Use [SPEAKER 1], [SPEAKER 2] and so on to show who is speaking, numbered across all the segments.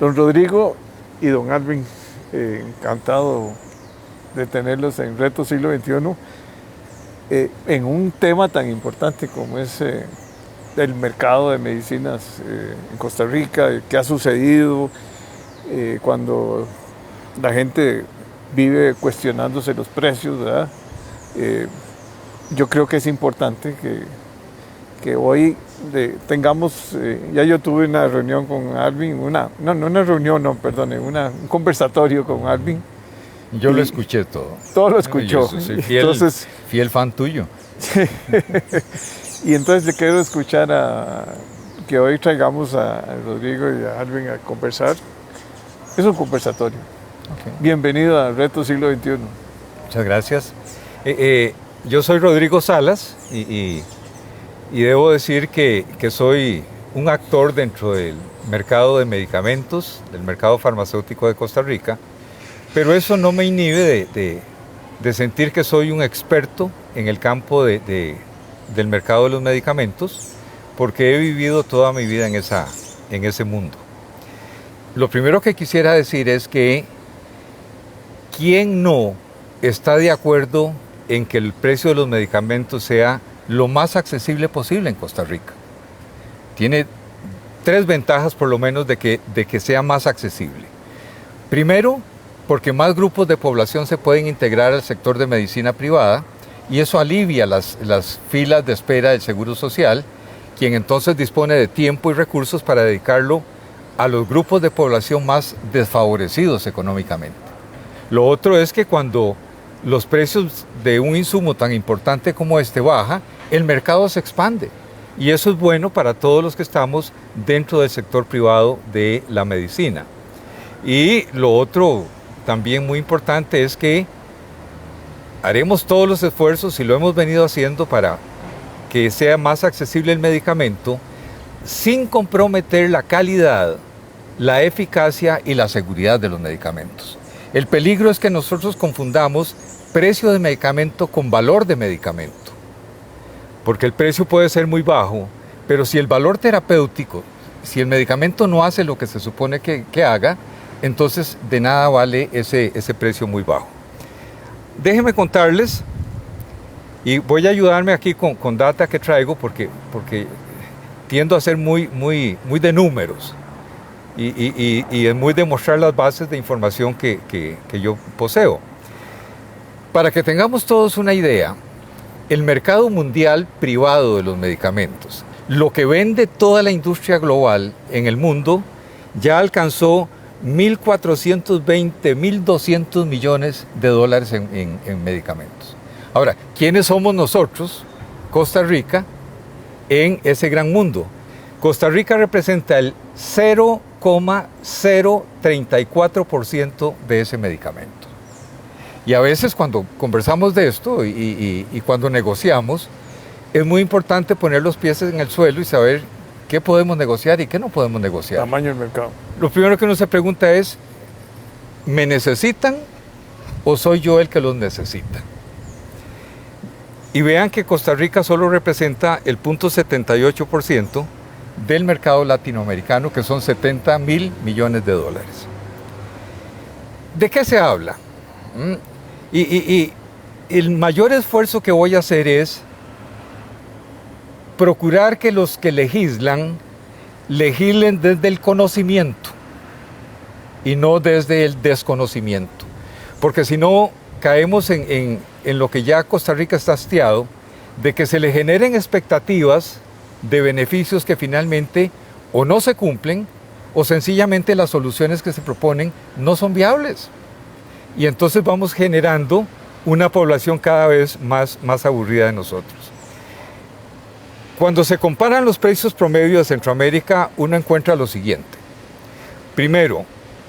[SPEAKER 1] Don Rodrigo y don Alvin, encantado de tenerlos en Reto Siglo XXI, en un tema tan importante como es el mercado de medicinas en Costa Rica, qué ha sucedido cuando la gente vive cuestionándose los precios, ¿verdad? Yo creo que es importante que hoy tengamos, ya yo tuve una reunión con Alvin, un conversatorio con Alvin.
[SPEAKER 2] Yo lo escuché todo.
[SPEAKER 1] Todo lo escuchó.
[SPEAKER 2] Yo soy fiel fan tuyo.
[SPEAKER 1] Y entonces le quiero escuchar que hoy traigamos a Rodrigo y a Alvin a conversar. Es un conversatorio.
[SPEAKER 2] Okay.
[SPEAKER 1] Bienvenido a Reto Siglo XXI.
[SPEAKER 2] Muchas gracias. Yo soy Rodrigo Salas y debo decir que soy un actor dentro del mercado de medicamentos, del mercado farmacéutico de Costa Rica, pero eso no me inhibe de sentir que soy un experto en el campo del mercado de los medicamentos, porque he vivido toda mi vida en ese mundo. Lo primero que quisiera decir es que ¿quién no está de acuerdo en que el precio de los medicamentos sea lo más accesible posible en Costa Rica? Tiene tres ventajas por lo menos de que sea más accesible. Primero, porque más grupos de población se pueden integrar al sector de medicina privada y eso alivia las filas de espera del Seguro Social, quien entonces dispone de tiempo y recursos para dedicarlo a los grupos de población más desfavorecidos económicamente. Lo otro es que cuando los precios de un insumo tan importante como este baja, el mercado se expande y eso es bueno para todos los que estamos dentro del sector privado de la medicina. Y lo otro también muy importante es que haremos todos los esfuerzos y lo hemos venido haciendo para que sea más accesible el medicamento sin comprometer la calidad, la eficacia y la seguridad de los medicamentos. El peligro es que nosotros confundamos precio de medicamento con valor de medicamento. Porque el precio puede ser muy bajo, pero si el valor terapéutico, si el medicamento no hace lo que se supone que haga, entonces de nada vale ese precio muy bajo. Déjenme contarles, y voy a ayudarme aquí con data que traigo porque tiendo a ser muy de números y muy de mostrar las bases de información que yo poseo. Para que tengamos todos una idea, el mercado mundial privado de los medicamentos, lo que vende toda la industria global en el mundo, ya alcanzó 1.420, 1.200 millones de dólares en medicamentos. Ahora, ¿quiénes somos nosotros, Costa Rica, en ese gran mundo? Costa Rica representa el 0,034% de ese medicamento. Y a veces cuando conversamos de esto y cuando negociamos, es muy importante poner los pies en el suelo y saber qué podemos negociar y qué no podemos negociar.
[SPEAKER 1] Tamaño del mercado.
[SPEAKER 2] Lo primero que uno se pregunta es, ¿me necesitan o soy yo el que los necesita? Y vean que Costa Rica solo representa el 0,78% del mercado latinoamericano, que son 70.000 millones de dólares. ¿De qué se habla? Y el mayor esfuerzo que voy a hacer es procurar que los que legislen desde el conocimiento y no desde el desconocimiento. Porque si no, caemos en lo que ya Costa Rica está hastiado, de que se le generen expectativas de beneficios que finalmente o no se cumplen o sencillamente las soluciones que se proponen no son viables. Y entonces vamos generando una población cada vez más aburrida de nosotros. Cuando se comparan los precios promedio de Centroamérica, uno encuentra lo siguiente. Primero,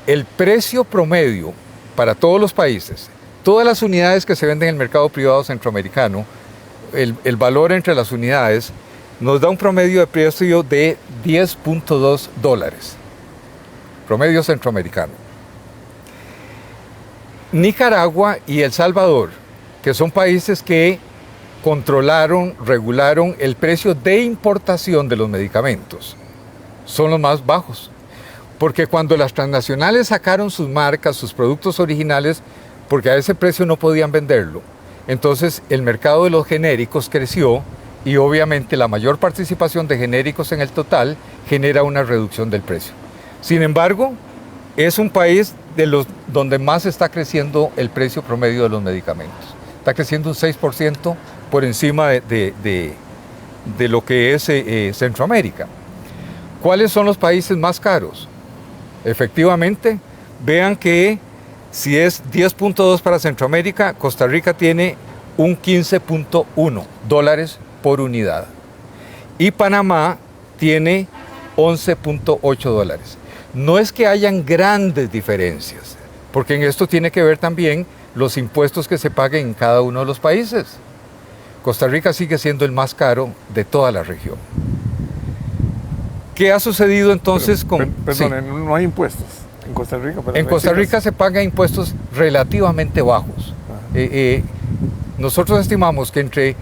[SPEAKER 2] el precio promedio para todos los países, todas las unidades que se venden en el mercado privado centroamericano, el valor entre las unidades nos da un promedio de precio de $10.2. Promedio centroamericano. Nicaragua y El Salvador, que son países que regularon el precio de importación de los medicamentos, son los más bajos. Porque cuando las transnacionales sacaron sus marcas, sus productos originales, porque a ese precio no podían venderlo, entonces el mercado de los genéricos creció y obviamente la mayor participación de genéricos en el total genera una reducción del precio. Sin embargo, es un país donde más está creciendo el precio promedio de los medicamentos. Está creciendo un 6% por encima de lo que es Centroamérica. ¿Cuáles son los países más caros? Efectivamente, vean que si es 10.2 para Centroamérica, Costa Rica tiene un 15.1 dólares por unidad. Y Panamá tiene 11.8 dólares. No es que hayan grandes diferencias, porque en esto tiene que ver también los impuestos que se paguen en cada uno de los países. Costa Rica sigue siendo el más caro de toda la región. ¿Qué ha sucedido entonces con...?
[SPEAKER 1] Perdón, sí. No hay impuestos en Costa Rica.
[SPEAKER 2] En Costa Rica se pagan impuestos relativamente bajos. Nosotros estimamos que entre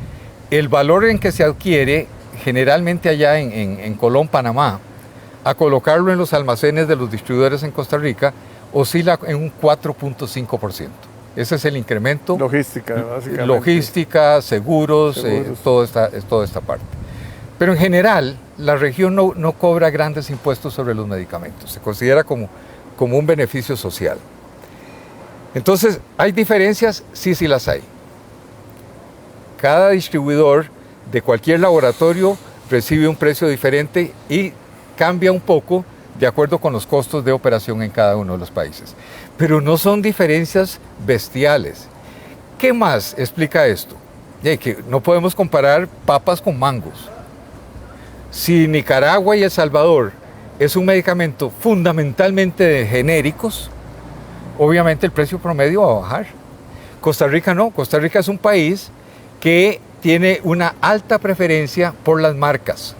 [SPEAKER 2] el valor en que se adquiere, generalmente allá en Colón, Panamá, a colocarlo en los almacenes de los distribuidores en Costa Rica, oscila en un 4.5%. Ese es el incremento.
[SPEAKER 1] Logística, básicamente.
[SPEAKER 2] Logística, seguros. Toda esta parte. Pero en general, la región no cobra grandes impuestos sobre los medicamentos. Se considera como un beneficio social. Entonces, ¿hay diferencias? Sí las hay. Cada distribuidor de cualquier laboratorio recibe un precio diferente y cambia un poco de acuerdo con los costos de operación en cada uno de los países. Pero no son diferencias bestiales. ¿Qué más explica esto? Que no podemos comparar papas con mangos. Si Nicaragua y El Salvador es un medicamento fundamentalmente de genéricos, obviamente el precio promedio va a bajar. Costa Rica no. Costa Rica es un país que tiene una alta preferencia por las marcas.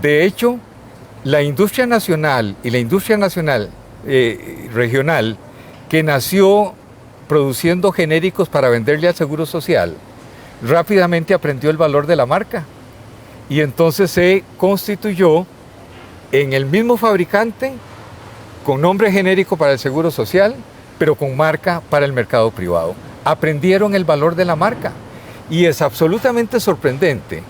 [SPEAKER 2] De hecho, la industria nacional y la industria nacional regional que nació produciendo genéricos para venderle al Seguro Social, rápidamente aprendió el valor de la marca y entonces se constituyó en el mismo fabricante con nombre genérico para el Seguro Social, pero con marca para el mercado privado. Aprendieron el valor de la marca y es absolutamente sorprendente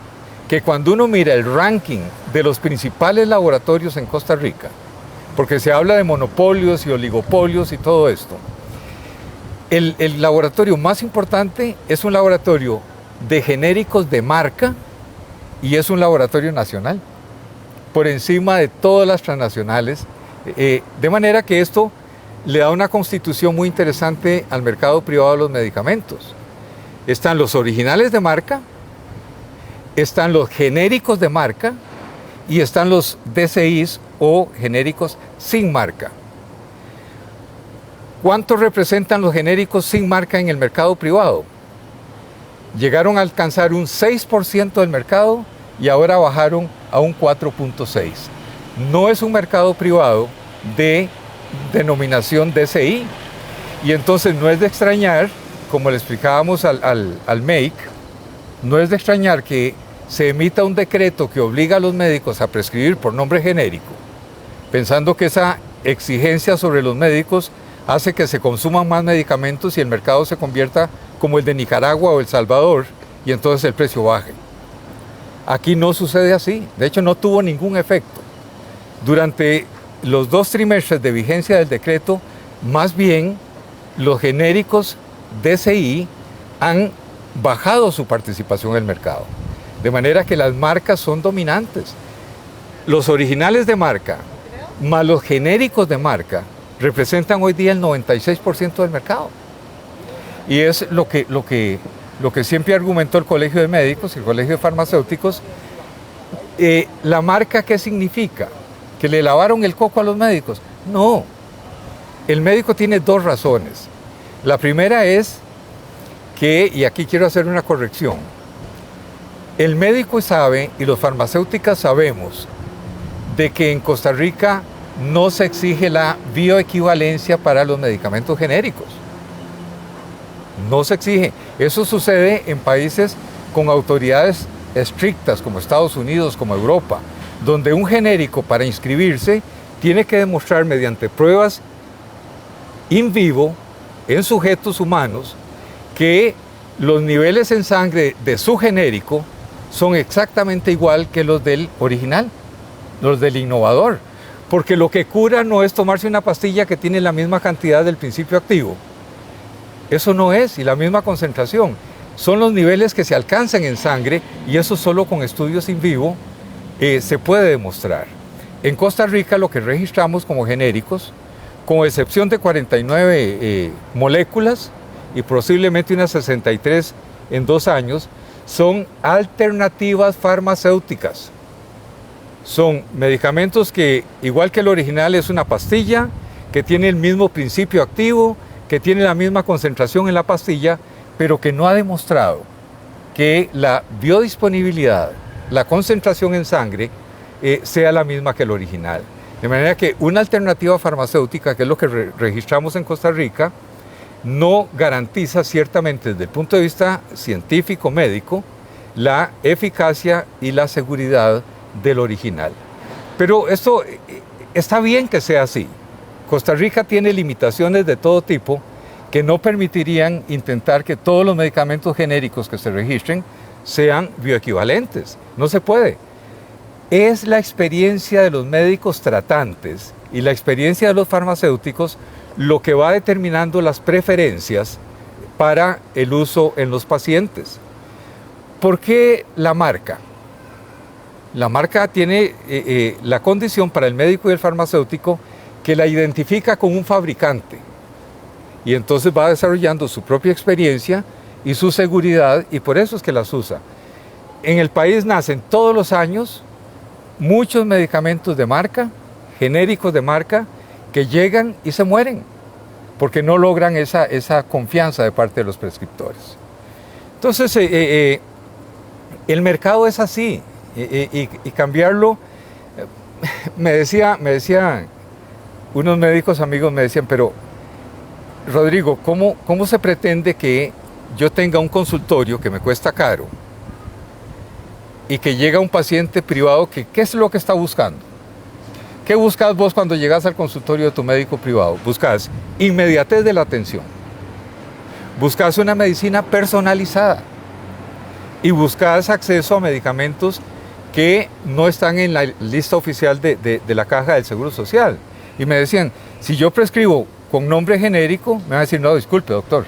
[SPEAKER 2] que cuando uno mira el ranking de los principales laboratorios en Costa Rica, porque se habla de monopolios y oligopolios y todo esto, el laboratorio más importante es un laboratorio de genéricos de marca y es un laboratorio nacional, por encima de todas las transnacionales, de manera que esto le da una constitución muy interesante al mercado privado de los medicamentos. Están los originales de marca, están los genéricos de marca y están los DCIs o genéricos sin marca. ¿Cuánto representan los genéricos sin marca en el mercado privado? Llegaron a alcanzar un 6% del mercado y ahora bajaron a un 4.6%. No es un mercado privado de denominación DCI. Y entonces no es de extrañar, como le explicábamos al MEIC, no es de extrañar que se emita un decreto que obliga a los médicos a prescribir por nombre genérico, pensando que esa exigencia sobre los médicos hace que se consuman más medicamentos y el mercado se convierta como el de Nicaragua o El Salvador y entonces el precio baje. Aquí no sucede así, de hecho no tuvo ningún efecto. Durante los 2 trimestres de vigencia del decreto, más bien los genéricos DCI han bajado su participación en el mercado, de manera que las marcas son dominantes. Los originales de marca más los genéricos de marca representan hoy día el 96% del mercado. Y es lo que siempre argumentó el Colegio de Médicos y el Colegio de Farmacéuticos. ¿La marca qué significa? ¿Que le lavaron el coco a los médicos? No. El médico tiene 2 razones. La primera es que, y aquí quiero hacer una corrección, el médico sabe y los farmacéuticas sabemos de que en Costa Rica no se exige la bioequivalencia para los medicamentos genéricos. No se exige. Eso sucede en países con autoridades estrictas como Estados Unidos, como Europa. donde un genérico para inscribirse tiene que demostrar mediante pruebas in vivo en sujetos humanos que los niveles en sangre de su genérico son exactamente igual que los del original, los del innovador. Porque lo que cura no es tomarse una pastilla que tiene la misma cantidad del principio activo. Eso no es, y la misma concentración. Son los niveles que se alcanzan en sangre, y eso solo con estudios in vivo se puede demostrar. En Costa Rica lo que registramos como genéricos, con excepción de 49 moléculas y posiblemente unas 63 en 2 años, son alternativas farmacéuticas. Son medicamentos que, igual que el original, es una pastilla, que tiene el mismo principio activo, que tiene la misma concentración en la pastilla, pero que no ha demostrado que la biodisponibilidad, la concentración en sangre, sea la misma que el original. De manera que una alternativa farmacéutica, que es lo que registramos en Costa Rica, no garantiza ciertamente desde el punto de vista científico, médico, la eficacia y la seguridad del original. Pero esto está bien que sea así. Costa Rica tiene limitaciones de todo tipo que no permitirían intentar que todos los medicamentos genéricos que se registren sean bioequivalentes. No se puede. Es la experiencia de los médicos tratantes y la experiencia de los farmacéuticos lo que va determinando las preferencias para el uso en los pacientes. ¿Por qué la marca? La marca tiene la condición para el médico y el farmacéutico que la identifica con un fabricante, y entonces va desarrollando su propia experiencia y su seguridad, y por eso es que las usa. En el país nacen todos los años muchos medicamentos de marca, genéricos de marca, que llegan y se mueren, porque no logran esa confianza de parte de los prescriptores. Entonces, el mercado es así, y cambiarlo, me decían unos médicos amigos, me decían, pero Rodrigo, ¿cómo se pretende que yo tenga un consultorio que me cuesta caro y que llega un paciente privado que qué es lo que está buscando? ¿Qué buscas vos cuando llegas al consultorio de tu médico privado? Buscas inmediatez de la atención, buscas una medicina personalizada y buscas acceso a medicamentos que no están en la lista oficial de la caja del Seguro Social. Y me decían, si yo prescribo con nombre genérico, me van a decir, no, disculpe, doctor,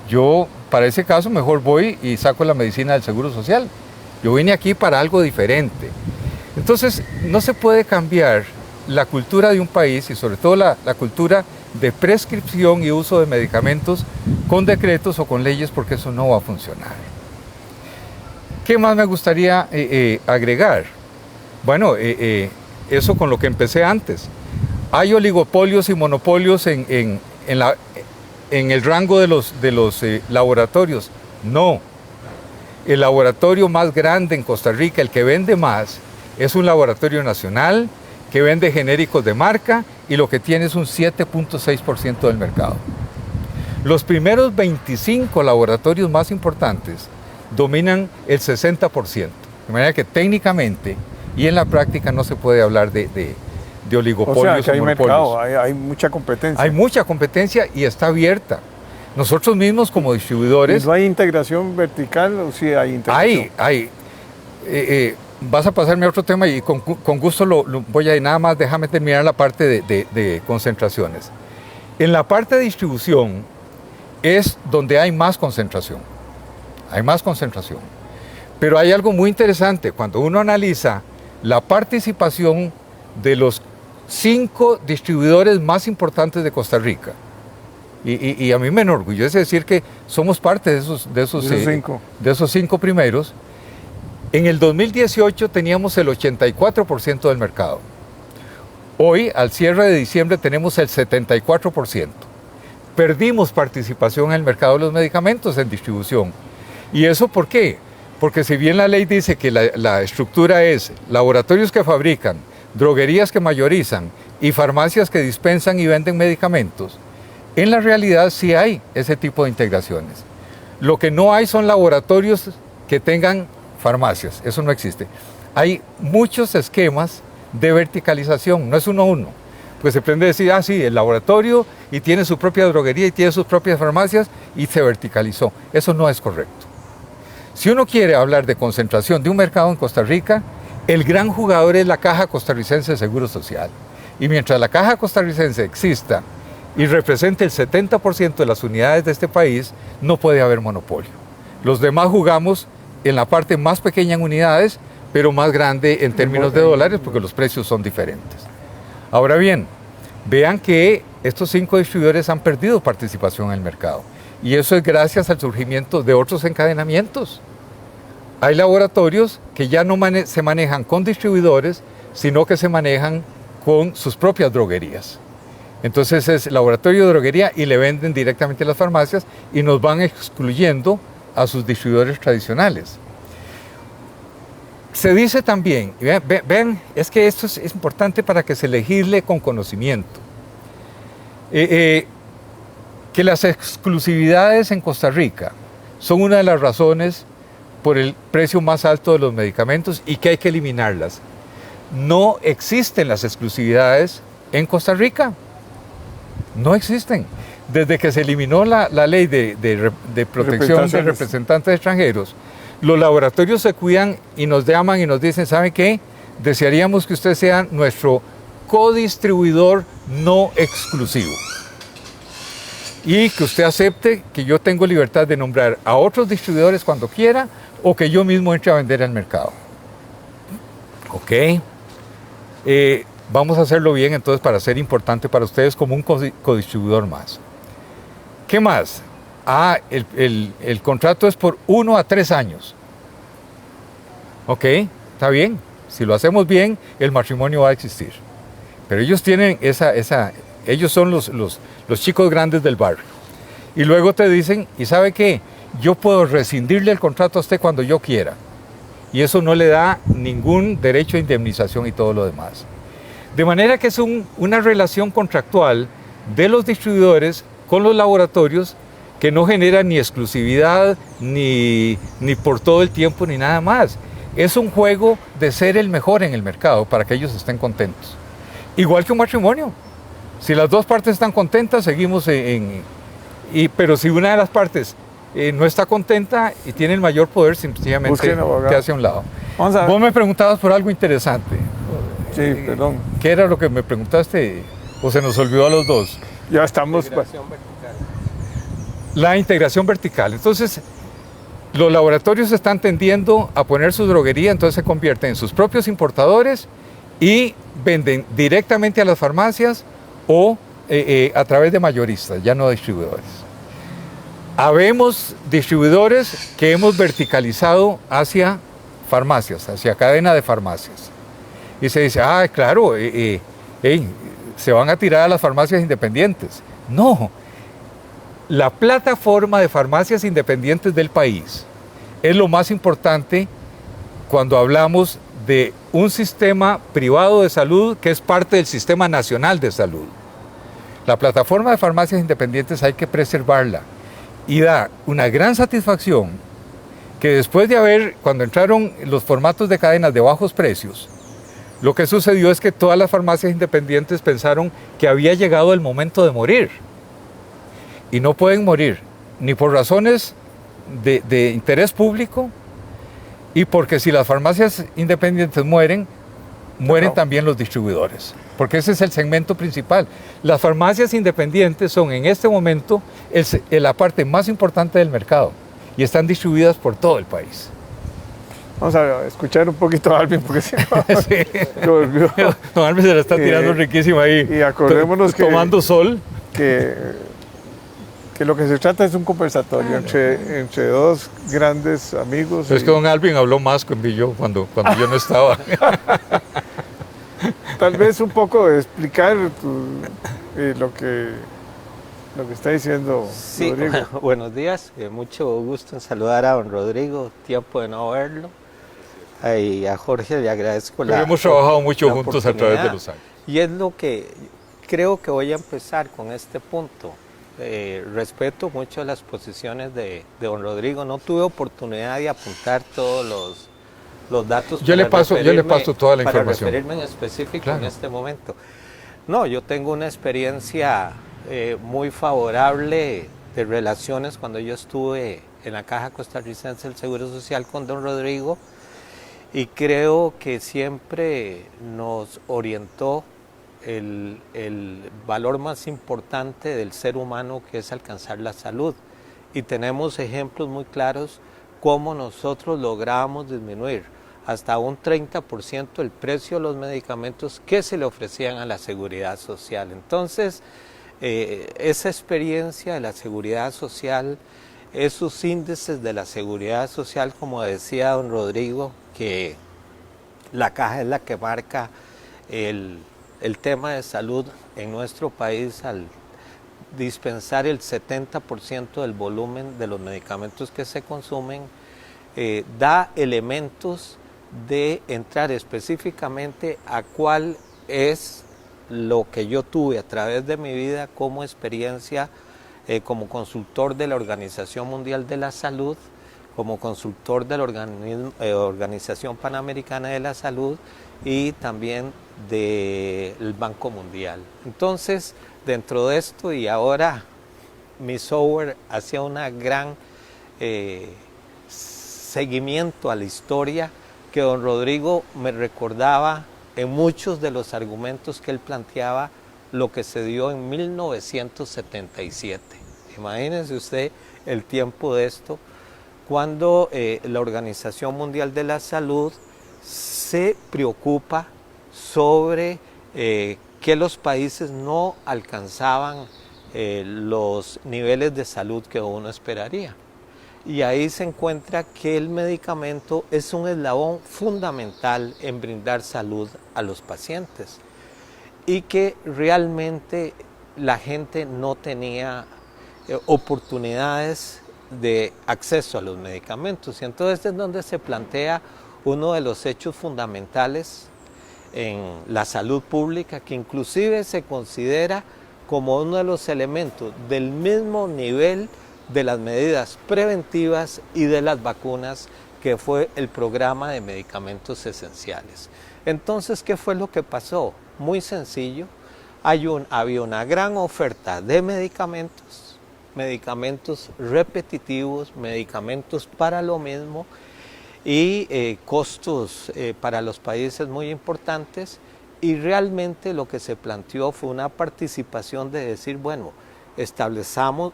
[SPEAKER 2] yo para ese caso mejor voy y saco la medicina del Seguro Social. Yo vine aquí para algo diferente. Entonces, no se puede cambiar la cultura de un país, y sobre todo la cultura de prescripción y uso de medicamentos con decretos o con leyes, porque eso no va a funcionar. ¿Qué más me gustaría agregar? Bueno, eso con lo que empecé antes. ¿Hay oligopolios y monopolios en el rango de los laboratorios? No. El laboratorio más grande en Costa Rica, el que vende más, es un laboratorio nacional que vende genéricos de marca, y lo que tiene es un 7.6% del mercado. Los primeros 25 laboratorios más importantes dominan el 60%. De manera que técnicamente y en la práctica no se puede hablar de oligopolios.
[SPEAKER 1] O sea, que hay mercado, hay mucha competencia.
[SPEAKER 2] Hay mucha competencia y está abierta. Nosotros mismos como distribuidores...
[SPEAKER 1] ¿Y no hay integración vertical o sí hay integración?
[SPEAKER 2] Hay. Vas a pasarme a otro tema y con gusto lo voy a ir. Nada más déjame terminar la parte de concentraciones. En la parte de distribución es donde hay más concentración. Hay más concentración. Pero hay algo muy interesante. Cuando uno analiza la participación de los 5 distribuidores más importantes de Costa Rica, y a mí me enorgullece decir que somos parte de esos 5 primeros. En el 2018 teníamos el 84% del mercado. Hoy, al cierre de diciembre, tenemos el 74%. Perdimos participación en el mercado de los medicamentos en distribución. ¿Y eso por qué? Porque si bien la ley dice que la estructura es laboratorios que fabrican, droguerías que mayorizan y farmacias que dispensan y venden medicamentos, en la realidad sí hay ese tipo de integraciones. Lo que no hay son laboratorios que tengan farmacias, eso no existe. hay muchos esquemas de verticalización, no es uno a uno. Pues se pretende decir, ah, sí, el laboratorio y tiene su propia droguería y tiene sus propias farmacias y se verticalizó. Eso no es correcto. Si uno quiere hablar de concentración de un mercado en Costa Rica, el gran jugador es la Caja Costarricense de Seguro Social. Y mientras la Caja Costarricense exista y represente el 70% de las unidades de este país, no puede haber monopolio. Los demás jugamos en la parte más pequeña en unidades, pero más grande en términos de dólares, porque los precios son diferentes. Ahora bien, vean que estos 5 distribuidores han perdido participación en el mercado. Y eso es gracias al surgimiento de otros encadenamientos. Hay laboratorios que ya no se manejan con distribuidores, sino que se manejan con sus propias droguerías. Entonces es laboratorio de droguería y le venden directamente a las farmacias y nos van excluyendo a sus distribuidores tradicionales. Se dice también, vean, es que esto es importante para que se legisle con conocimiento, que las exclusividades en Costa Rica son una de las razones por el precio más alto de los medicamentos y que hay que eliminarlas. No existen las exclusividades en Costa Rica, no existen. Desde que se eliminó la ley de protección de representantes extranjeros, los laboratorios se cuidan y nos llaman y nos dicen, ¿sabe qué? Desearíamos que usted sea nuestro codistribuidor no exclusivo. Y que usted acepte que yo tengo libertad de nombrar a otros distribuidores cuando quiera o que yo mismo entre a vender al mercado. Ok. Vamos a hacerlo bien entonces para ser importante para ustedes como un codistribuidor más. ¿Qué más? Ah, el contrato es por 1 a 3 años. Ok, está bien. Si lo hacemos bien, el matrimonio va a existir. Pero ellos tienen ellos son los chicos grandes del barrio. Y luego te dicen, ¿y sabe qué? Yo puedo rescindirle el contrato a usted cuando yo quiera. Y eso no le da ningún derecho a indemnización y todo lo demás. De manera que es una relación contractual de los distribuidores con los laboratorios que no genera ni exclusividad, ni por todo el tiempo, ni nada más. Es un juego de ser el mejor en el mercado para que ellos estén contentos. Igual que un matrimonio. Si las dos partes están contentas, seguimos pero si una de las partes no está contenta y tiene el mayor poder, sencillamente te hace a un lado. Vos me preguntabas por algo interesante.
[SPEAKER 1] Sí, perdón.
[SPEAKER 2] ¿Qué era lo que me preguntaste? ¿O se nos olvidó a los dos?
[SPEAKER 1] Ya estamos...
[SPEAKER 2] La integración vertical. Entonces, los laboratorios están tendiendo a poner su droguería, entonces se convierten en sus propios importadores y venden directamente a las farmacias o a través de mayoristas, ya no distribuidores. Habemos distribuidores que hemos verticalizado hacia farmacias, hacia cadena de farmacias. Y se dice, ah, claro, se van a tirar a las farmacias independientes. No. La plataforma de farmacias independientes del país es lo más importante cuando hablamos de un sistema privado de salud que es parte del sistema nacional de salud. La plataforma de farmacias independientes hay que preservarla y da una gran satisfacción que después de cuando entraron los formatos de cadenas de bajos precios, lo que sucedió es que todas las farmacias independientes pensaron que había llegado el momento de morir. Y no pueden morir, ni por razones de interés público, y porque si las farmacias independientes mueren también los distribuidores. Porque ese es el segmento principal. Las farmacias independientes son en este momento la parte más importante del mercado y están distribuidas por todo el país.
[SPEAKER 1] Vamos a escuchar un poquito a Alvin porque se
[SPEAKER 2] volvió. Don Alvin se la está tirando riquísima ahí.
[SPEAKER 1] Y acordémonos
[SPEAKER 2] tomando sol.
[SPEAKER 1] Que lo que se trata es un conversatorio entre dos grandes amigos.
[SPEAKER 2] Es que don Alvin habló más que yo cuando yo no estaba.
[SPEAKER 1] Tal vez un poco de explicar lo que está diciendo Rodrigo.
[SPEAKER 3] Sí, buenos días, mucho gusto en saludar a don Rodrigo, tiempo de no verlo. Y a Jorge le agradezco
[SPEAKER 2] Pero hemos trabajado mucho juntos a través de los años.
[SPEAKER 3] Y es lo que creo que voy a empezar con este punto. Respeto mucho las posiciones de don Rodrigo. No tuve oportunidad de apuntar todos los datos.
[SPEAKER 2] Yo le paso toda la información.
[SPEAKER 3] Para referirme en específico
[SPEAKER 2] Claro.
[SPEAKER 3] en este momento. No, yo tengo una experiencia muy favorable de relaciones cuando yo estuve en la Caja Costarricense del Seguro Social con don Rodrigo, y creo que siempre nos orientó el valor más importante del ser humano, que es alcanzar la salud. Y tenemos ejemplos muy claros cómo nosotros logramos disminuir hasta un 30% el precio de los medicamentos que se le ofrecían a la Seguridad Social. Entonces, esa experiencia de la Seguridad Social, esos índices de la Seguridad Social, como decía don Rodrigo, que la Caja es la que marca el tema de salud en nuestro país al dispensar el 70% del volumen de los medicamentos que se consumen, da elementos de entrar específicamente a cuál es lo que yo tuve a través de mi vida como experiencia como consultor de la Organización Mundial de la Salud, como consultor de la Organización Panamericana de la Salud y también del Banco Mundial. Entonces, dentro de esto, y ahora mi software hacía una gran seguimiento a la historia, que don Rodrigo me recordaba en muchos de los argumentos que él planteaba lo que se dio en 1977. Imagínense usted el tiempo de esto, cuando la Organización Mundial de la Salud se preocupa sobre que los países no alcanzaban los niveles de salud que uno esperaría. Y ahí se encuentra que el medicamento es un eslabón fundamental en brindar salud a los pacientes y que realmente la gente no tenía oportunidades de acceso a los medicamentos. Y entonces es donde se plantea uno de los hechos fundamentales en la salud pública, que inclusive se considera como uno de los elementos del mismo nivel de las medidas preventivas y de las vacunas, que fue el programa de medicamentos esenciales. Entonces, ¿qué fue lo que pasó? Muy sencillo, había una gran oferta de medicamentos, medicamentos repetitivos, medicamentos para lo mismo, y costos para los países muy importantes, y realmente lo que se planteó fue una participación de decir, bueno, establezcamos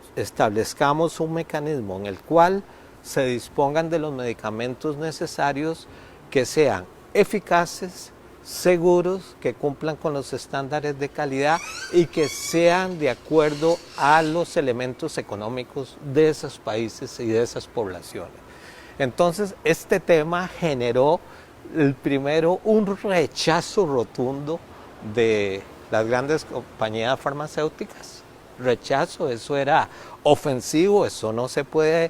[SPEAKER 3] un mecanismo en el cual se dispongan de los medicamentos necesarios, que sean eficaces, seguros, que cumplan con los estándares de calidad y que sean de acuerdo a los elementos económicos de esos países y de esas poblaciones. Entonces, este tema generó primero un rechazo rotundo de las grandes compañías farmacéuticas. Rechazo, eso era ofensivo, eso no se puede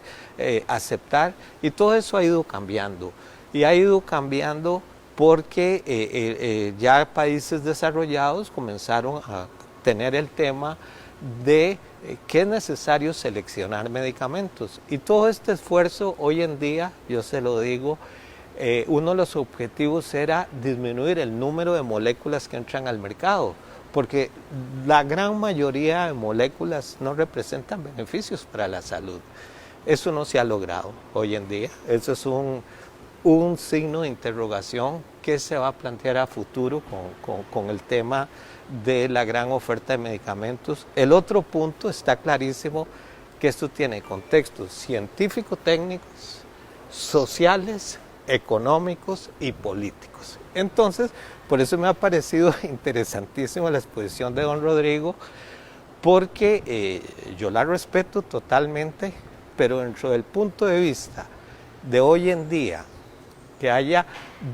[SPEAKER 3] aceptar, y todo eso ha ido cambiando. Y ha ido cambiando porque ya países desarrollados comenzaron a tener el tema de que es necesario seleccionar medicamentos. Y todo este esfuerzo hoy en día, yo se lo digo, uno de los objetivos era disminuir el número de moléculas que entran al mercado, porque la gran mayoría de moléculas no representan beneficios para la salud. Eso no se ha logrado hoy en día. Eso es un signo de interrogación que se va a plantear a futuro con el tema de la gran oferta de medicamentos. El otro punto está clarísimo, que esto tiene contextos científico-técnicos, sociales, económicos y políticos. Entonces, por eso me ha parecido interesantísima la exposición de don Rodrigo, porque yo la respeto totalmente, pero dentro del punto de vista de hoy en día, que haya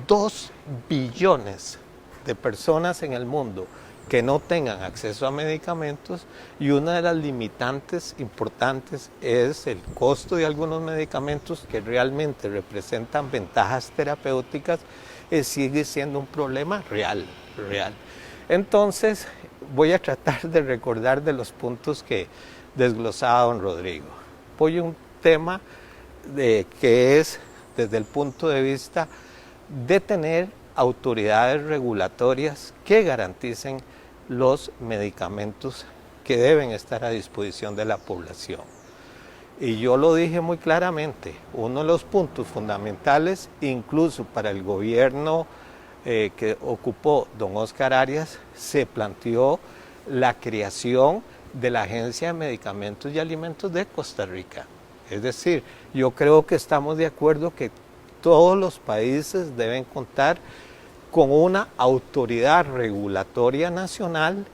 [SPEAKER 3] 2 billones de personas en el mundo que no tengan acceso a medicamentos, y una de las limitantes importantes es el costo de algunos medicamentos que realmente representan ventajas terapéuticas, sigue siendo un problema real. Entonces, voy a tratar de recordar de los puntos que desglosaba don Rodrigo. Voy a un tema que es desde el punto de vista de tener autoridades regulatorias que garanticen los medicamentos que deben estar a disposición de la población. Y yo lo dije muy claramente, uno de los puntos fundamentales, incluso para el gobierno que ocupó don Óscar Arias, se planteó la creación de la Agencia de Medicamentos y Alimentos de Costa Rica. Es decir, yo creo que estamos de acuerdo que todos los países deben contar con una autoridad regulatoria nacional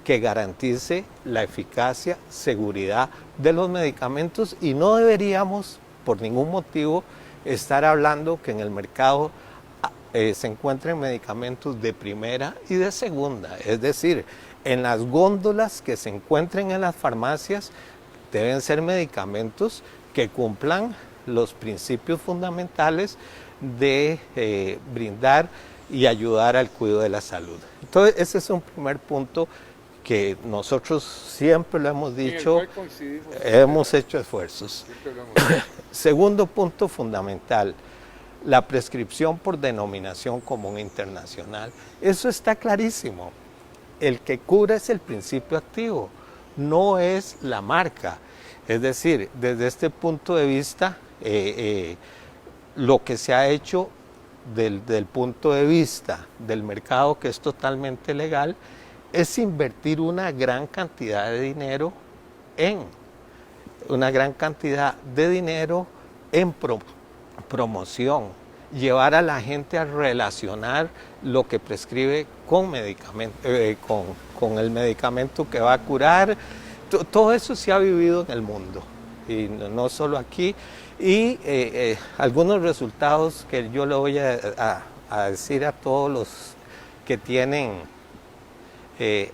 [SPEAKER 3] que garantice la eficacia, seguridad de los medicamentos, y no deberíamos por ningún motivo estar hablando que en el mercado se encuentren medicamentos de primera y de segunda. Es decir, en las góndolas que se encuentren en las farmacias deben ser medicamentos que cumplan los principios fundamentales de brindar y ayudar al cuidado de la salud. Entonces, ese es un primer punto que nosotros siempre lo hemos dicho, hemos hecho esfuerzos. Segundo punto fundamental, la prescripción por denominación común internacional. Eso está clarísimo. El que cura es el principio activo, no es la marca. Es decir, desde este punto de vista, lo que se ha hecho del punto de vista del mercado, que es totalmente legal, es invertir una gran cantidad de dinero en promoción, llevar a la gente a relacionar lo que prescribe con el medicamento que va a curar. Todo eso se ha vivido en el mundo, y no solo aquí. Y algunos resultados que yo le voy a decir a todos los que tienen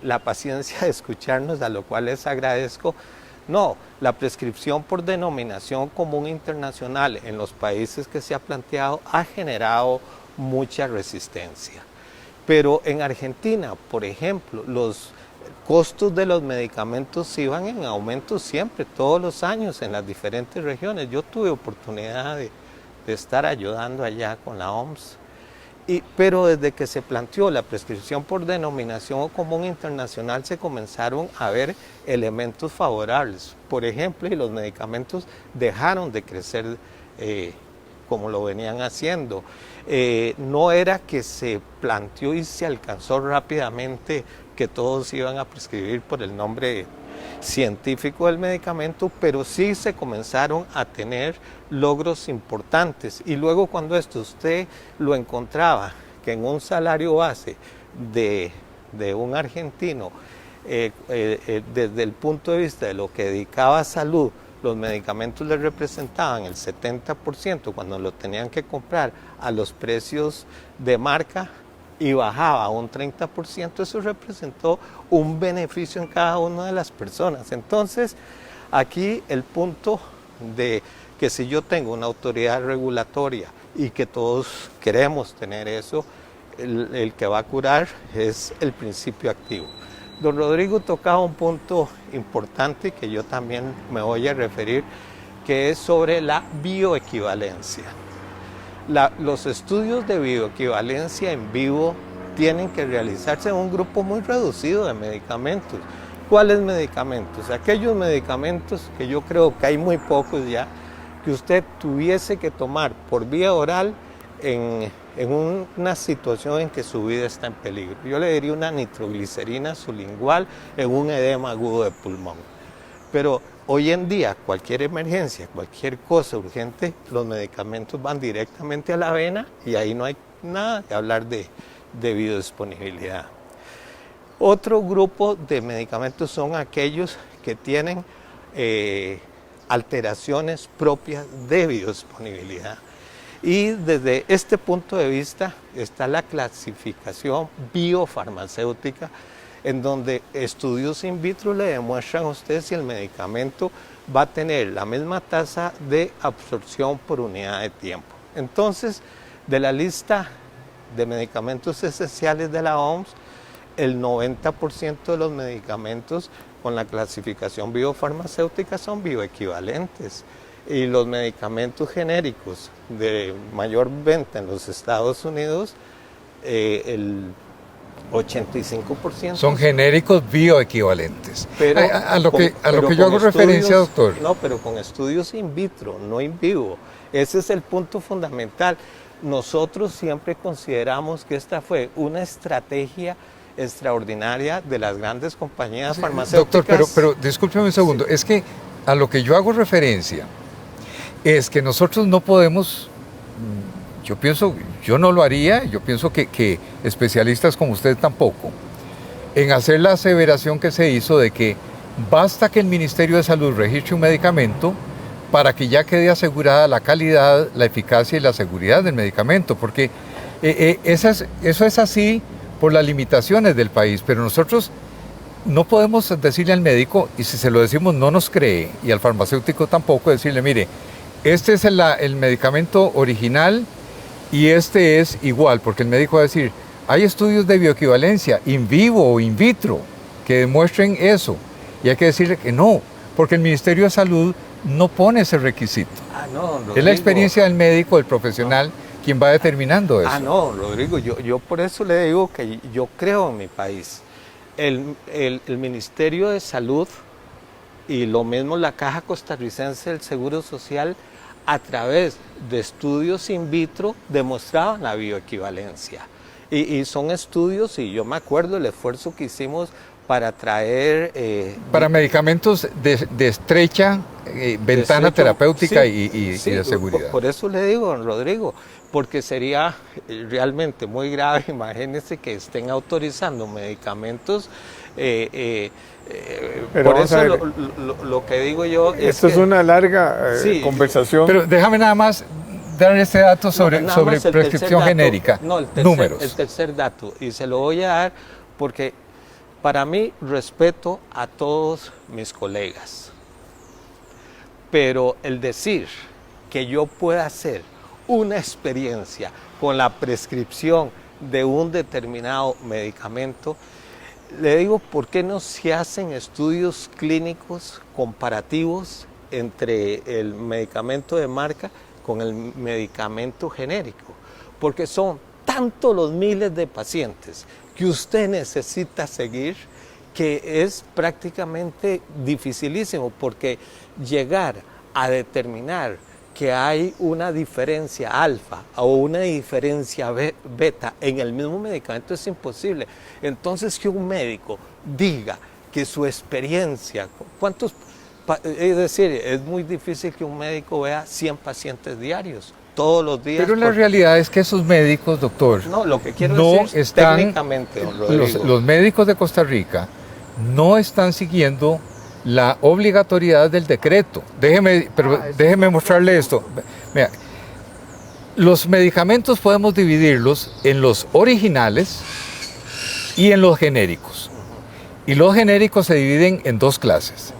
[SPEAKER 3] la paciencia de escucharnos, a lo cual les agradezco. No, la prescripción por denominación común internacional en los países que se ha planteado ha generado mucha resistencia. Pero en Argentina, por ejemplo, los costos de los medicamentos iban en aumento siempre, todos los años, en las diferentes regiones. Yo tuve oportunidad de estar ayudando allá con la OMS. Pero desde que se planteó la prescripción por denominación común internacional, se comenzaron a ver elementos favorables. Por ejemplo, y los medicamentos dejaron de crecer como lo venían haciendo. No era que se planteó y se alcanzó rápidamente que todos iban a prescribir por el nombre científico del medicamento, pero sí se comenzaron a tener logros importantes. Y luego, cuando esto usted lo encontraba, que en un salario base de un argentino, desde el punto de vista de lo que dedicaba a salud, los medicamentos le representaban el 70% cuando lo tenían que comprar a los precios de marca, y bajaba a un 30%, eso representó un beneficio en cada una de las personas. Entonces, aquí el punto de que si yo tengo una autoridad regulatoria y que todos queremos tener eso, el que va a curar es el principio activo. Don Rodrigo tocaba un punto importante que yo también me voy a referir, que es sobre la bioequivalencia. Los estudios de bioequivalencia en vivo tienen que realizarse en un grupo muy reducido de medicamentos. ¿Cuáles medicamentos? Aquellos medicamentos que yo creo que hay muy pocos ya, que usted tuviese que tomar por vía oral en una situación en que su vida está en peligro. Yo le diría una nitroglicerina sublingual en un edema agudo de pulmón. Pero hoy en día, cualquier emergencia, cualquier cosa urgente, los medicamentos van directamente a la vena y ahí no hay nada de hablar de biodisponibilidad. Otro grupo de medicamentos son aquellos que tienen alteraciones propias de biodisponibilidad. Y desde este punto de vista está la clasificación biofarmacéutica, en donde estudios in vitro le demuestran a usted si el medicamento va a tener la misma tasa de absorción por unidad de tiempo. Entonces, de la lista de medicamentos esenciales de la OMS, el 90% de los medicamentos con la clasificación biofarmacéutica son bioequivalentes. y los medicamentos genéricos de mayor venta en los Estados Unidos, el 85%
[SPEAKER 2] son genéricos bioequivalentes.
[SPEAKER 3] Pero
[SPEAKER 2] a lo que yo hago referencia, doctor.
[SPEAKER 3] No, pero con estudios in vitro, no in vivo. Ese es el punto fundamental. Nosotros siempre consideramos que esta fue una estrategia extraordinaria de las grandes compañías farmacéuticas.
[SPEAKER 2] Doctor, pero discúlpeme un segundo. Sí. Es que a lo que yo hago referencia es que nosotros no podemos, yo no lo haría, yo pienso que especialistas como usted tampoco, en hacer la aseveración que se hizo de que basta que el Ministerio de Salud registre un medicamento para que ya quede asegurada la calidad, la eficacia y la seguridad del medicamento, porque eso es así por las limitaciones del país, pero nosotros no podemos decirle al médico, y si se lo decimos no nos cree, y al farmacéutico tampoco, decirle, mire, este es el medicamento original y este es igual, porque el médico va a decir, hay estudios de bioequivalencia, in vivo o in vitro, que demuestren eso, y hay que decirle que no, porque el Ministerio de Salud no pone ese requisito. Es la experiencia del médico, del profesional, quien va determinando eso.
[SPEAKER 3] No, Rodrigo, yo por eso le digo que yo creo en mi país. El Ministerio de Salud y lo mismo la Caja Costarricense del Seguro Social, a través de estudios in vitro, demostraban la bioequivalencia. Y son estudios, y yo me acuerdo el esfuerzo que hicimos para traer...
[SPEAKER 2] para medicamentos de estrecha ventana terapéutica y de seguridad.
[SPEAKER 3] Por eso le digo, don Rodrigo, porque sería realmente muy grave, imagínense que estén autorizando medicamentos.
[SPEAKER 1] Pero
[SPEAKER 3] por eso lo que digo yo es
[SPEAKER 1] esto es una larga conversación.
[SPEAKER 2] Pero déjame nada más dar este dato sobre prescripción genérica. Números.
[SPEAKER 3] El tercer dato, y se lo voy a dar porque para mí respeto a todos mis colegas, pero el decir que yo pueda hacer una experiencia con la prescripción de un determinado medicamento, le digo, ¿por qué no se hacen estudios clínicos comparativos entre el medicamento de marca con el medicamento genérico? Porque son tantos los miles de pacientes que usted necesita seguir, que es prácticamente dificilísimo, porque llegar a determinar que hay una diferencia alfa o una diferencia beta en el mismo medicamento es imposible. Entonces, que un médico diga que su experiencia, es decir, es muy difícil que un médico vea 100 pacientes diarios, todos los días.
[SPEAKER 2] Pero la realidad es que esos médicos, doctor,
[SPEAKER 3] no, lo que quiero decir
[SPEAKER 2] están,
[SPEAKER 3] técnicamente, don Rodrigo,
[SPEAKER 2] los médicos de Costa Rica no están siguiendo la obligatoriedad del decreto. Déjeme mostrarle esto. Mira, los medicamentos podemos dividirlos en los originales y en los genéricos. Y los genéricos se dividen en dos clases: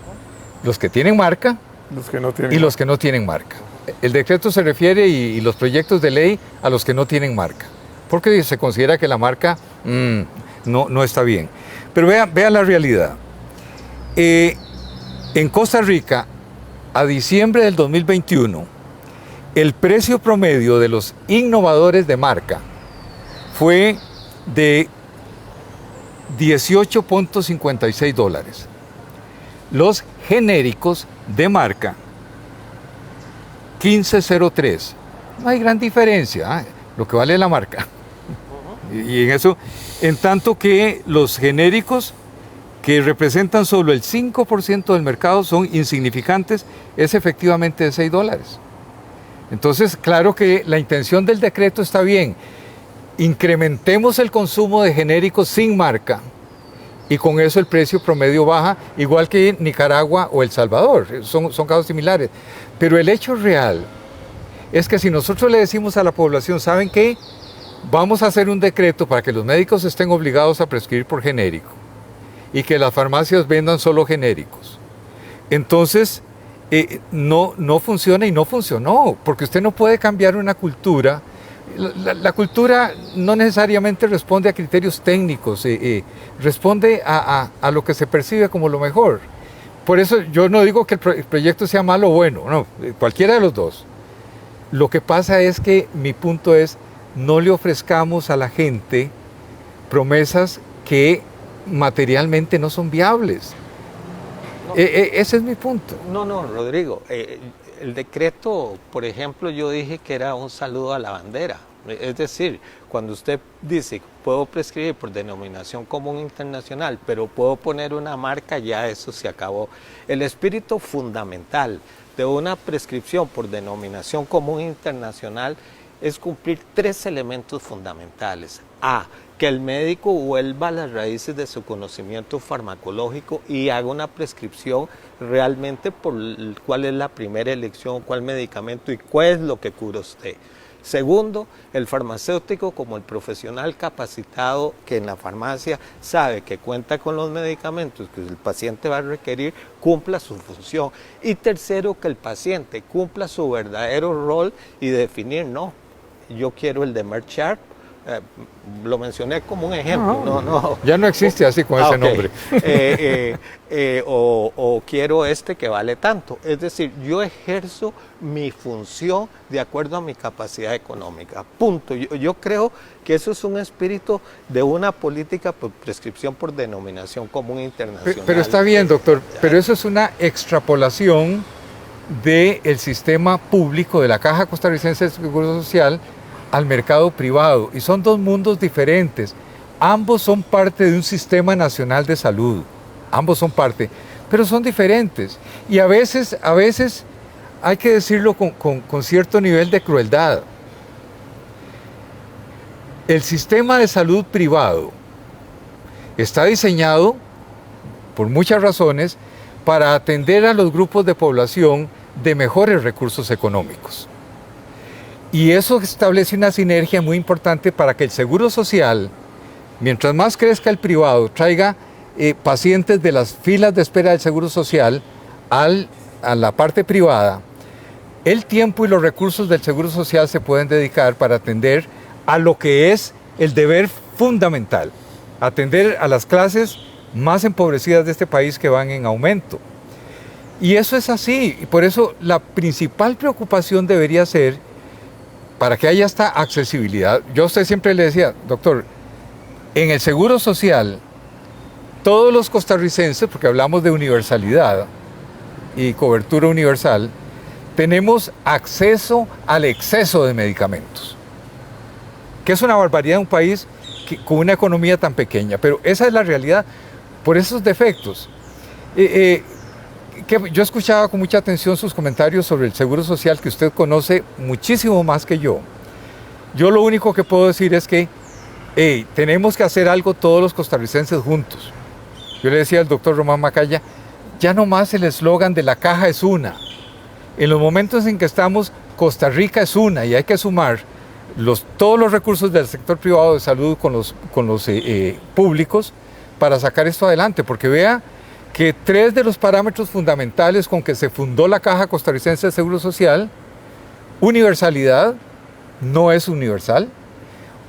[SPEAKER 2] los que tienen marca
[SPEAKER 1] los que no tienen
[SPEAKER 2] y los que no tienen marca. El decreto se refiere y los proyectos de ley a los que no tienen marca, porque se considera que la marca no está bien. Pero vea la realidad. En Costa Rica, a diciembre del 2021, el precio promedio de los innovadores de marca fue de $18.56. Los genéricos de marca, $15.03. No hay gran diferencia, lo que vale la marca. Y en eso, en tanto que los genéricos, que representan solo el 5% del mercado, son insignificantes, es efectivamente de $6. Entonces, claro que la intención del decreto está bien. Incrementemos el consumo de genéricos sin marca y con eso el precio promedio baja, igual que Nicaragua o El Salvador. Son casos similares. Pero el hecho real es que si nosotros le decimos a la población, ¿saben qué? Vamos a hacer un decreto para que los médicos estén obligados a prescribir por genérico y que las farmacias vendan solo genéricos. Entonces, no funciona y no funcionó, porque usted no puede cambiar una cultura. La cultura no necesariamente responde a criterios técnicos, responde a lo que se percibe como lo mejor. por eso yo no digo que el proyecto sea malo o bueno, no, cualquiera de los dos. Lo que pasa es que mi punto es, no le ofrezcamos a la gente promesas que materialmente no son viables.
[SPEAKER 3] No.
[SPEAKER 2] Ese es mi punto.
[SPEAKER 3] No, Rodrigo. El decreto, por ejemplo, yo dije que era un saludo a la bandera. Es decir, cuando usted dice, puedo prescribir por denominación común internacional, pero puedo poner una marca, ya eso se acabó. El espíritu fundamental de una prescripción por denominación común internacional es cumplir 3 elementos fundamentales. A, que el médico vuelva a las raíces de su conocimiento farmacológico y haga una prescripción realmente por cuál es la primera elección, cuál medicamento y cuál es lo que cura usted. Segundo, el farmacéutico como el profesional capacitado que en la farmacia sabe que cuenta con los medicamentos que el paciente va a requerir, cumpla su función. Y tercero, que el paciente cumpla su verdadero rol y definir, no, yo quiero el de Merck, lo mencioné como un ejemplo.
[SPEAKER 2] Ya no existe así con ese nombre.
[SPEAKER 3] O quiero este que vale tanto. Es decir, yo ejerzo mi función de acuerdo a mi capacidad económica. Punto. Yo creo que eso es un espíritu de una política por prescripción por denominación común internacional.
[SPEAKER 2] Pero está bien, doctor, pero eso es una extrapolación del sistema público de la Caja Costarricense de Seguro Social al mercado privado, y son dos mundos diferentes. Ambos son parte de un sistema nacional de salud, ambos son parte, pero son diferentes, y a veces hay que decirlo con cierto nivel de crueldad. El sistema de salud privado está diseñado, por muchas razones, para atender a los grupos de población de mejores recursos económicos. Y eso establece una sinergia muy importante para que el seguro social, mientras más crezca el privado, traiga pacientes de las filas de espera del seguro social a la parte privada. El tiempo y los recursos del seguro social se pueden dedicar para atender a lo que es el deber fundamental, atender a las clases más empobrecidas de este país que van en aumento. Y eso es así, y por eso la principal preocupación debería ser para que haya esta accesibilidad. Yo a usted siempre le decía, doctor, en el seguro social, todos los costarricenses, porque hablamos de universalidad y cobertura universal, tenemos acceso al exceso de medicamentos, que es una barbaridad en un país con una economía tan pequeña, pero esa es la realidad por esos defectos. Yo escuchaba con mucha atención sus comentarios sobre el seguro social, que usted conoce muchísimo más que yo. Yo lo único que puedo decir es que tenemos que hacer algo todos los costarricenses juntos. Yo le decía al doctor Román Macaya, ya no más el eslogan de la caja es una. En los momentos en que estamos, Costa Rica es una, y hay que sumar todos los recursos del sector privado de salud con los públicos para sacar esto adelante, porque vea que 3 de los parámetros fundamentales con que se fundó la Caja Costarricense de Seguro Social, universalidad, no es universal,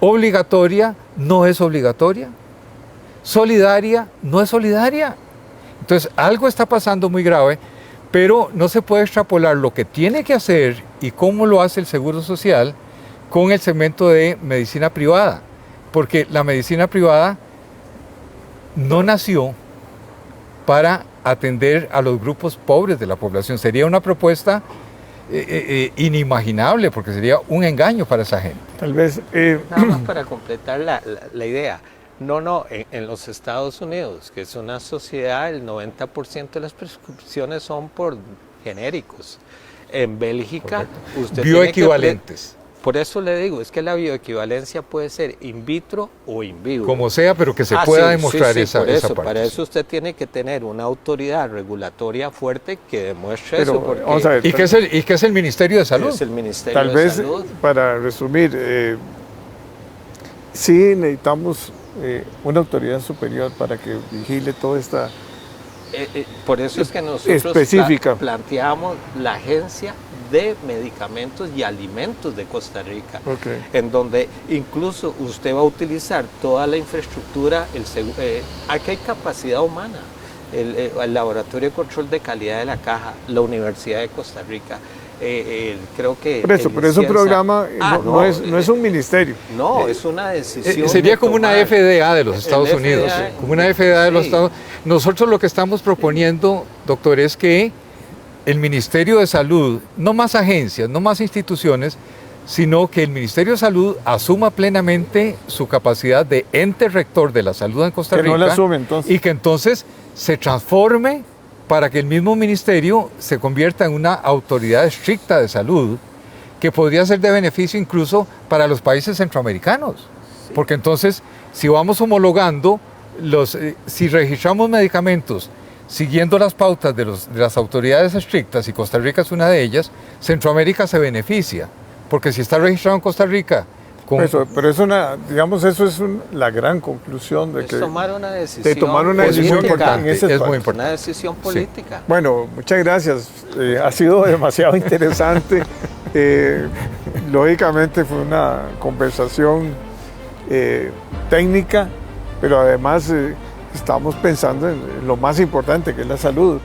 [SPEAKER 2] obligatoria, no es obligatoria, solidaria, no es solidaria. Entonces, algo está pasando muy grave, pero no se puede extrapolar lo que tiene que hacer y cómo lo hace el Seguro Social con el segmento de medicina privada, porque la medicina privada no nació para atender a los grupos pobres de la población. Sería una propuesta inimaginable, porque sería un engaño para esa gente.
[SPEAKER 1] Tal vez...
[SPEAKER 3] Nada más para completar la idea. En los Estados Unidos, que es una sociedad, el 90% de las prescripciones son por genéricos. En Bélgica, usted
[SPEAKER 2] bioequivalentes.
[SPEAKER 3] Por eso le digo, es que la bioequivalencia puede ser in vitro o in vivo.
[SPEAKER 2] Como sea, pero que se pueda demostrar esa parte.
[SPEAKER 3] Para eso usted tiene que tener una autoridad regulatoria fuerte que demuestre eso. Porque,
[SPEAKER 2] vamos a ver, ¿Y qué es el Ministerio de Salud?
[SPEAKER 3] Es el Ministerio de Salud.
[SPEAKER 1] Para resumir, sí necesitamos una autoridad superior para que vigile toda esta...
[SPEAKER 3] por eso es que nosotros planteamos la agencia de medicamentos y alimentos de Costa Rica, en donde incluso usted va a utilizar toda la infraestructura, aquí hay capacidad humana. el Laboratorio de Control de Calidad de la Caja, la Universidad de Costa Rica. Creo que
[SPEAKER 1] pero es un programa, no es un ministerio.
[SPEAKER 3] No, es una decisión.
[SPEAKER 2] Sería como una FDA de los Estados Unidos. Como una FDA de los Estados Unidos. Nosotros lo que estamos proponiendo, doctor, es que el Ministerio de Salud, no más agencias, no más instituciones, sino que el Ministerio de Salud asuma plenamente su capacidad de ente rector de la salud en Costa Rica.
[SPEAKER 1] Que no la asume entonces.
[SPEAKER 2] Y que entonces se transforme para que el mismo ministerio se convierta en una autoridad estricta de salud que podría ser de beneficio incluso para los países centroamericanos. Sí. Porque entonces, si vamos homologando, si registramos medicamentos siguiendo las pautas de las autoridades estrictas, y Costa Rica es una de ellas, Centroamérica se beneficia. Porque si está registrado en Costa Rica...
[SPEAKER 1] Pero es la gran conclusión de
[SPEAKER 3] tomar una decisión.
[SPEAKER 1] De tomar una decisión importante.
[SPEAKER 2] Es muy importante.
[SPEAKER 3] Una decisión política.
[SPEAKER 1] Sí. Bueno, muchas gracias. Ha sido demasiado interesante. Lógicamente fue una conversación técnica, pero además estamos pensando en lo más importante, que es la salud.